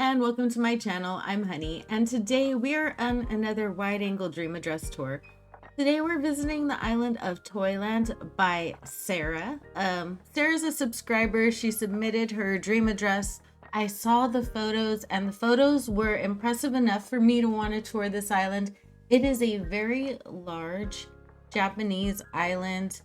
and welcome to my channel. I'm Honey, and today we are on another wide-angle dream address tour. Today we're visiting the island of Toyland by Sarah. Sarah's a subscriber. She submitted her dream address. I saw the photos, and the photos were impressive enough for me to want to tour this island. It is a very large Japanese island,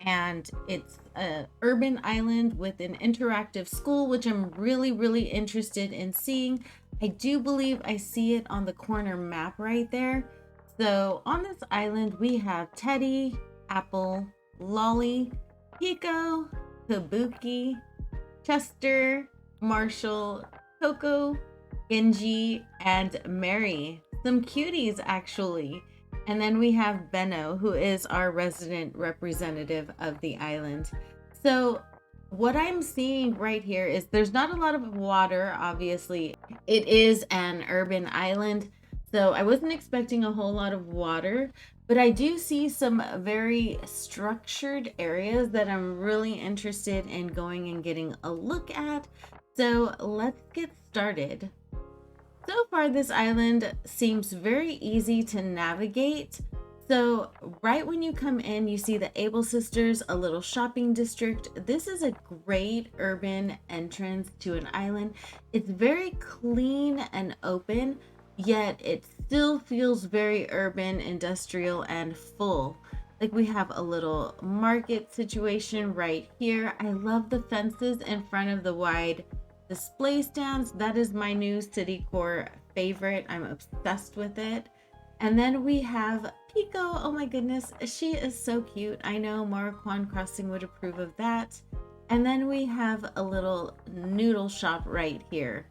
and it's an urban island with an interactive school, which I'm really interested in seeing. I do believe I see it on the corner map right there. So on this island we have Teddy, Apple, Lolly, Pico, Kabuki, Chester, Marshall, Coco, Genji, and Mary. Some cuties actually. And then we have Benno, who is our resident representative of the island. So what I'm seeing right here is there's not a lot of water, obviously. It is an urban island, so I wasn't expecting a whole lot of water, but I do see some very structured areas that I'm really interested in going and getting a look at. So let's get started. So far, this island seems very easy to navigate. So right when you come in, you see the Able Sisters, a little shopping district. This is a great urban entrance to an island. It's very clean and open, yet it still feels very urban, industrial, and full. Like we have a little market situation right here. I love the fences in front of the wide display stands. That is my new city core favorite. I'm obsessed with it. And then we have Pico. Oh my goodness, she is so cute. I know Marquand Crossing would approve of that. And then we have a little noodle shop right here.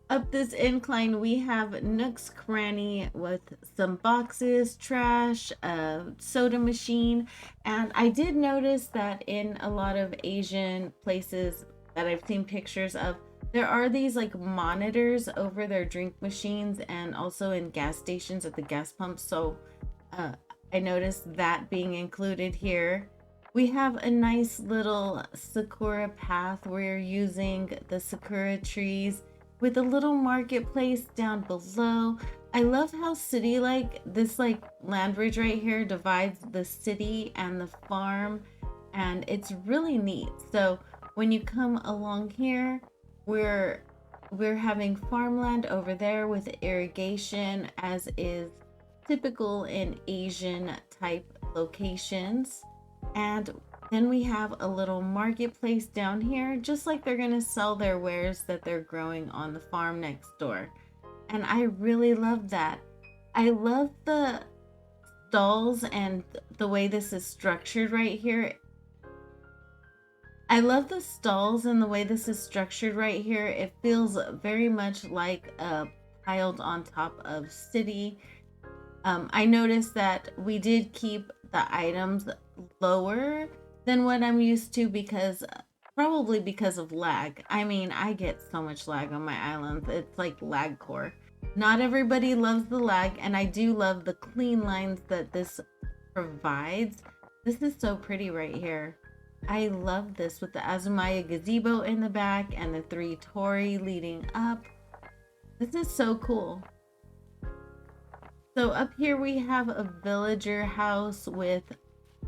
Up this incline we have Nook's Cranny with some boxes, trash, a soda machine, and I did notice that in a lot of Asian places that I've seen pictures of, there are these like monitors over their drink machines and also in gas stations at the gas pumps. So I noticed that being included here. We have a nice little sakura path. We're using the sakura trees with a little marketplace down below. I love how city like this like land bridge right here divides the city and the farm, and it's really neat. So when you come along here, we're having farmland over there with irrigation, as is typical in Asian type locations. And then we have a little marketplace down here, just like they're gonna sell their wares that they're growing on the farm next door. And I really love that. I love the stalls and the way this is structured right here. It feels very much like piled on top of city. I noticed that we did keep the items lower than what I'm used to, because probably because of lag. I mean, I get so much lag on my island. It's like lag core. Not everybody loves the lag, and I do love the clean lines that this provides. This is so pretty right here. I love this with the Azumaya gazebo in the back and the 3 torii leading up. This is so cool. So up here we have a villager house with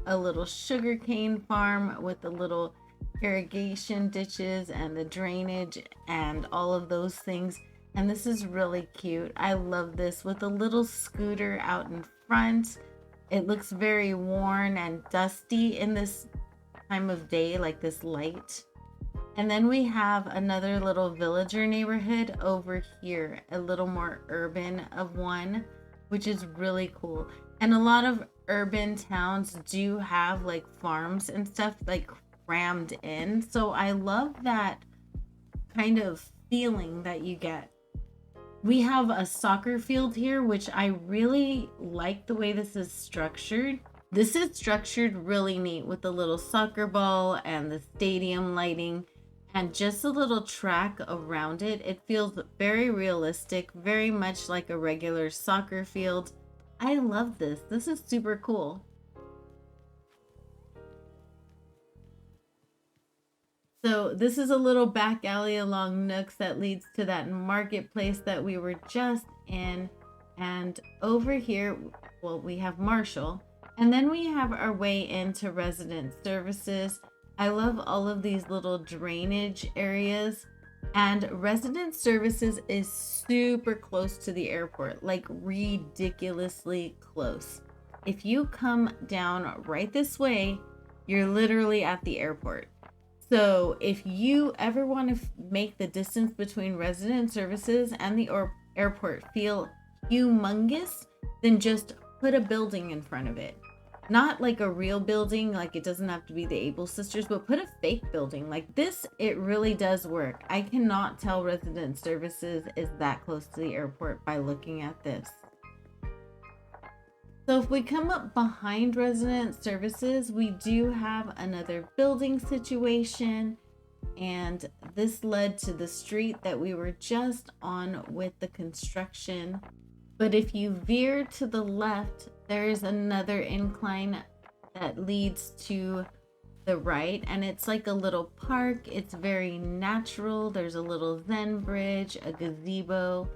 a little sugarcane farm with the little irrigation ditches and the drainage and all of those things. And this is really cute. I love this with a little scooter out in front. It looks very worn and dusty in this time of day, like this light. And then we have another little villager neighborhood over here, a little more urban of one, which is really cool. And a lot of urban towns do have like farms and stuff like crammed in. So I love that kind of feeling that you get. We have a soccer field here, which I really like the way this is structured. This is structured really neat with the little soccer ball and the stadium lighting and just a little track around it. It feels very realistic, very much like a regular soccer field. I love this. This is super cool. So this is a little back alley along Nooks that leads to that marketplace that we were just in. And over here, well, we have Marshall. And then we have our way into resident services. I love all of these little drainage areas. And resident services is super close to the airport, like ridiculously close. If you come down right this way, you're literally at the airport. So if you ever want to make the distance between resident services and the airport feel humongous, then just put a building in front of it. Not like a real building, like it doesn't have to be the Able Sisters, but put a fake building. Like this, it really does work. I cannot tell resident services is that close to the airport by looking at this. So if we come up behind resident services, we do have another building situation, and this led to the street that we were just on with the construction. But if you veer to the left, there is another incline that leads to the right, and it's like a little park. It's very natural. There's a little Zen bridge, a gazebo,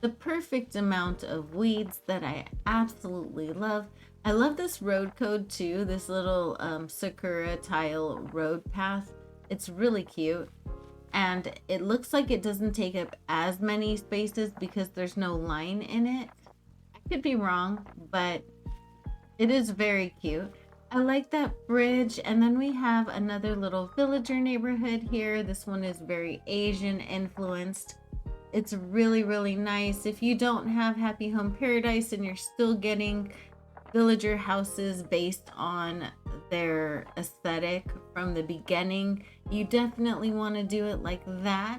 the perfect amount of weeds that I absolutely love. I love this road code too, this little sakura tile road path. It's really cute. And it looks like it doesn't take up as many spaces because there's no line in it. I could be wrong, but it is very cute. I like that bridge. And then we have another little villager neighborhood here. This one is very Asian influenced. It's really, really nice. If you don't have Happy Home Paradise and you're still getting villager houses based on their aesthetic from the beginning, you definitely want to do it like that.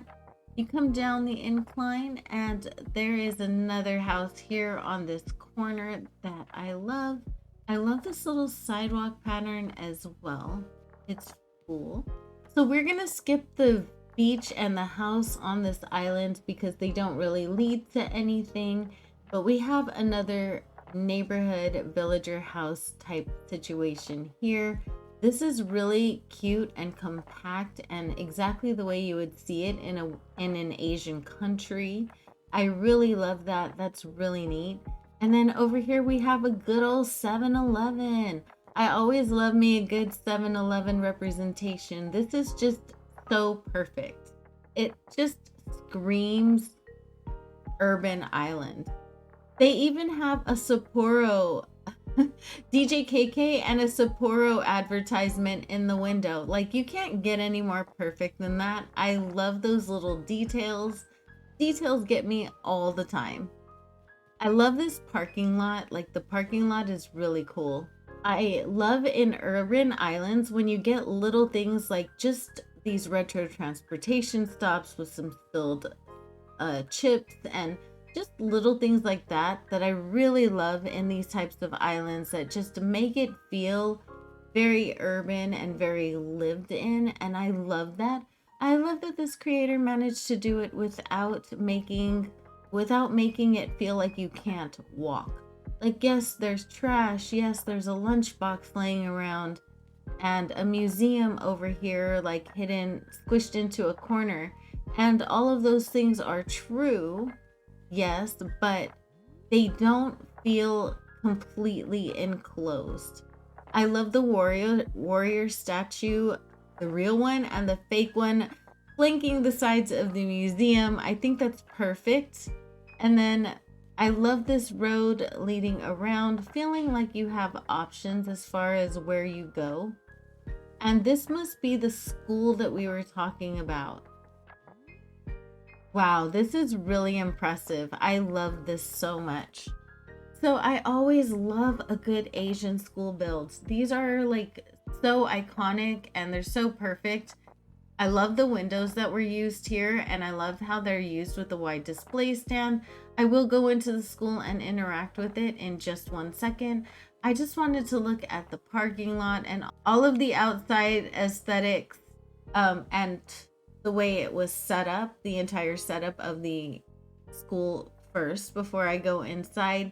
You come down the incline and there is another house here on this corner that I love. I love this little sidewalk pattern as well. It's cool. So we're gonna skip the beach and the house on this island because they don't really lead to anything, but we have another neighborhood villager house type situation here. This is really cute and compact and exactly the way you would see it in an Asian country. I really love that. That's really neat. And then over here we have a good old 7-Eleven. I always love me a good 7-Eleven representation. This is just so perfect. It just screams urban island. They even have a Sapporo DJ KK and a Sapporo advertisement in the window. Like, you can't get any more perfect than that. I love those little details. Details get me all the time. I love this parking lot. Like, the parking lot is really cool. I love in urban islands when you get little things like just these retro transportation stops with some spilled chips and just little things like that I really love in these types of islands that just make it feel very urban and very lived in, and I love that. I love that this creator managed to do it without making it feel like you can't walk. Like, yes, there's trash, yes, there's a lunchbox laying around and a museum over here like hidden, squished into a corner, and all of those things are true. Yes, but they don't feel completely enclosed. I love the warrior statue, the real one and the fake one, flanking the sides of the museum. I think that's perfect. And then I love this road leading around, feeling like you have options as far as where you go. And this must be the school that we were talking about. Wow, this is really impressive. I love this so much. So I always love a good Asian school builds. These are like so iconic and they're so perfect. I love the windows that were used here, and I love how they're used with the wide display stand. I will go into the school and interact with it in just 1 second. I just wanted to look at the parking lot and all of the outside aesthetics and the way it was set up, the entire setup of the school first before I go inside.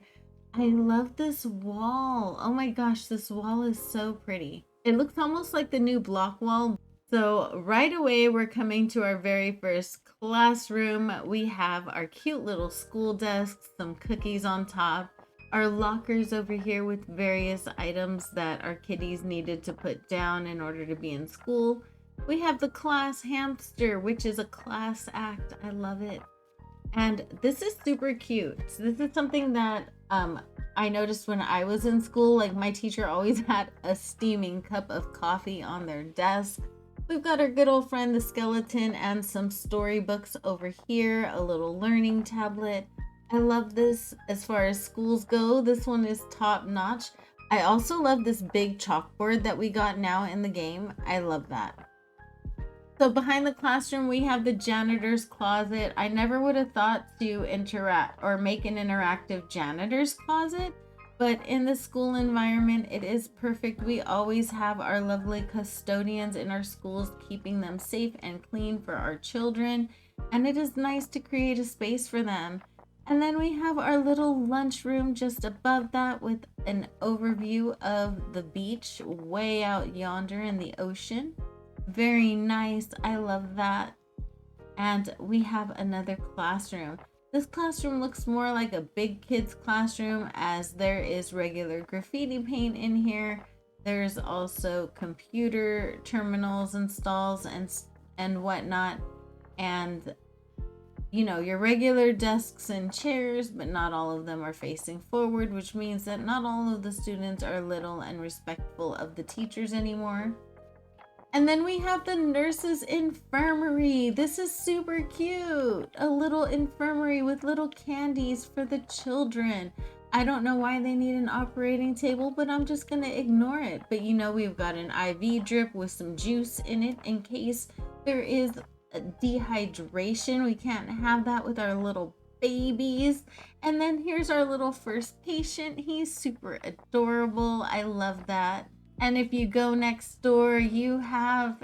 I love this wall. Oh my gosh, this wall is so pretty. It looks almost like the new block wall So right away, we're coming to our very first classroom. We have our cute little school desks, some cookies on top, our lockers over here with various items that our kiddies needed to put down in order to be in school. We have the class hamster, which is a class act. I love it. And this is super cute. So this is something that I noticed when I was in school. Like my teacher always had a steaming cup of coffee on their desk. We've got our good old friend the skeleton and some storybooks over here, a little learning tablet. I love this as far as schools go. This one is top notch. I also love this big chalkboard that we got now in the game. I love that. So behind the classroom, we have the janitor's closet. I never would have thought to interact or make an interactive janitor's closet, but in the school environment, it is perfect. We always have our lovely custodians in our schools, keeping them safe and clean for our children. And it is nice to create a space for them. And then we have our little lunchroom just above that with an overview of the beach way out yonder in the ocean. Very nice. I love that. And we have another classroom. This classroom looks more like a big kids classroom as there is regular graffiti paint in here. There's also computer terminals and stalls and whatnot. And you know, your regular desks and chairs, but not all of them are facing forward, which means that not all of the students are little and respectful of the teachers anymore. And then we have the nurse's infirmary. This is super cute. A little infirmary with little candies for the children. I don't know why they need an operating table, but I'm just gonna ignore it. But you know, we've got an IV drip with some juice in it in case there is a dehydration. We can't have that with our little babies. And then here's our little first patient. He's super adorable. I love that. And if you go next door, you have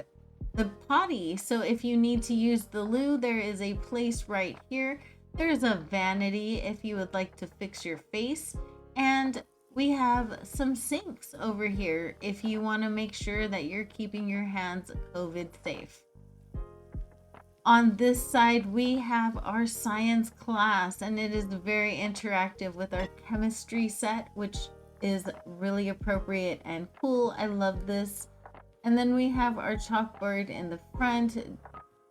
the potty. So if you need to use the loo, there is a place right here. There's a vanity if you would like to fix your face. And we have some sinks over here if you want to make sure that you're keeping your hands COVID safe. On this side, we have our science class, and it is very interactive with our chemistry set, which is really appropriate and cool. I love this. And then we have our chalkboard in the front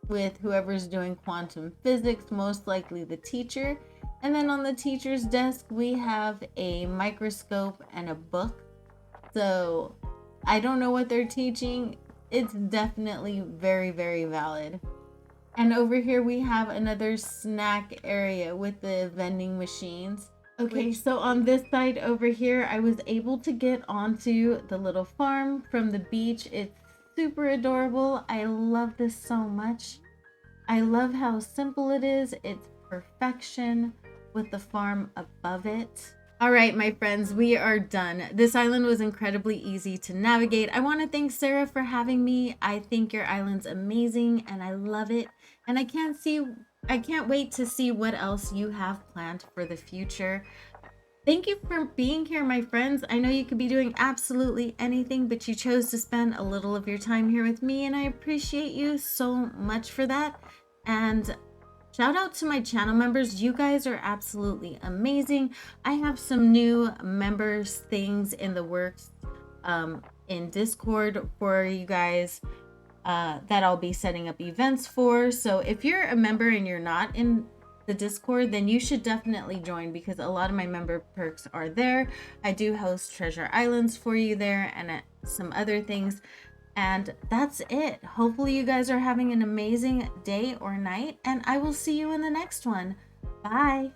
with whoever's doing quantum physics, most likely the teacher. And then on the teacher's desk, we have a microscope and a book. So I don't know what they're teaching. It's definitely very, very valid. And over here we have another snack area with the vending machines. Okay, so on this side over here, I was able to get onto the little farm from the beach. It's super adorable. I love this so much. I love how simple it is. It's perfection with the farm above it. All right, my friends, we are done. This island was incredibly easy to navigate. I want to thank Sarah for having me. I think your island's amazing and I love it. And I can't wait to see what else you have planned for the future. Thank you for being here, my friends. I know you could be doing absolutely anything, but you chose to spend a little of your time here with me, and I appreciate you so much for that. And shout out to my channel members. You guys are absolutely amazing. I have some new members things in the works in Discord for you guys. That I'll be setting up events for. So if you're a member and you're not in the Discord, then you should definitely join because a lot of my member perks are there. I do host treasure islands for you there and some other things. And that's it. Hopefully you guys are having an amazing day or night, and I will see you in the next one. Bye.